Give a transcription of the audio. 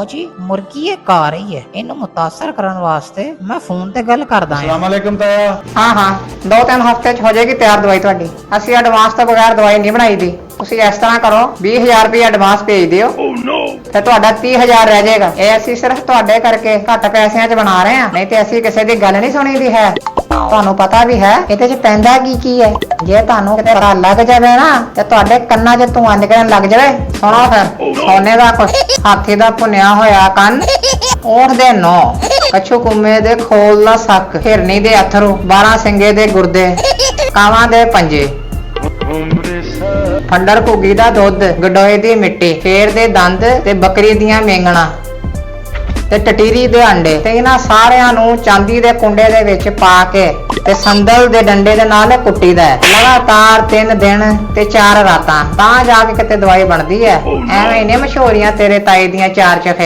जी मुर्गी ये आ रही है इन मुतासर करने वास्ते मैं फोन ते गल करदा हां। अस्सलाम वालेकुम ताया। हाँ हाँ 2-3 ਹਫ਼ਤੇ ਚ ਹੋ ਜਾਏਗੀ ਤਿਆਰ ਦਵਾਈ ਤੁਹਾਡੀ। ਅਸੀਂ ਐਡਵਾਂਸ ਤੋਂ ਬਗੈਰ ਦਵਾਈ ਨਹੀਂ ਬਣਾਈ ਦੀ। ਤੁਸੀਂ ਇਸ ਤਰ੍ਹਾਂ ਕਰੋ 20000 ਰੁਪਏ ਐਡਵਾਂਸ ਭੇਜ ਦਿਓ ਤੇ ਤੁਹਾਡਾ 30000 ਰਹਿ ਜਾਏਗਾ। ਇਹ ਅਸੀਂ ਸਿਰਫ ਤੁਹਾਡੇ ਕਰਕੇ ਘੱਟ ਪੈਸਿਆਂ 'ਚ ਬਣਾ ਰਹੇ ਹਾਂ, ਨਹੀਂ ਤੇ ਅਸੀਂ ਕਿਸੇ ਦੀ ਗੱਲ ਨਹੀਂ ਸੁਣੀ ਦੀ ਹੈ। ਤੁਹਾਨੂੰ ਪਤਾ ਵੀ ਹੈ ਇਹਦੇ 'ਚ ਪੈਂਦਾ ਕੀ ਹੈ। ਜੇ ਤੁਹਾਨੂੰ ਕਿਤੇ ਪਤਾ ਲੱਗ ਜਾਵੇ ਨਾ ਤੇ ਤੁਹਾਡੇ ਕੰਨਾਂ 'ਚ ਧੂਆਂ ਨਿਕਲਣ ਲੱਗ ਜਾਵੇ। ਸੁਣੋ ਫਿਰ ਸੋਨੇ ਦਾ ਕੁਛ ਹਾਥੀ ਦਾ ਭੁੰਨਿਆ ਹੋਇਆ ਕੰਨ, ਊਠ ਦੇ ਨੌ, ਕੱਛੂ ਕੁੰਮੇ ਦੇ ਖੋਲ ਦਾ ਸੱਕ, ਹਿਰਨੀ ਦੇ ਅਥਰੂ, 12 ਸਿੰਘੇ ਦੇ ਗੁਰਦੇ, ਕਾਵਾਂ ਦੇ ਪੰਜੇ, ਫੰਡਰ ਘੁੱਗੀ ਦਾ ਦੁੱਧ, ਗਡੋਏ ਦੀ ਮਿੱਟੀ, ਸ਼ੇਰ ਦੇ ਦੰਦ ਤੇ ਬੱਕਰੀ ਦੀਆਂ ਮੇਂਗਣਾ ਤੇ ਟਟੀਰੀ ਦੇ ਅੰਡੇ ਤੇ ਇਹਨਾਂ ਸਾਰਿਆਂ ਨੂੰ ਚਾਂਦੀ ਦੇ ਕੁੰਡੇ ਦੇ ਵਿੱਚ ਪਾ ਕੇ ਤੇ ਸੰਦਲ ਦੇ ਡੰਡੇ ਦੇ ਨਾਲ ਕੁੱਟੀਦਾ ਹੈ ਲਗਾਤਾਰ 3 ਦਿਨ ਤੇ 4 ਰਾਤਾਂ, ਤਾਂ ਜਾ ਕੇ ਕਿਤੇ ਦਵਾਈ ਬਣਦੀ ਹੈ। ਐਵੇਂ ਨਹੀਂ ਮਸ਼ਹੂਰੀਆਂ ਤੇਰੇ ਤਾਏ ਦੀਆਂ 4 ਚਫੇਰੇ।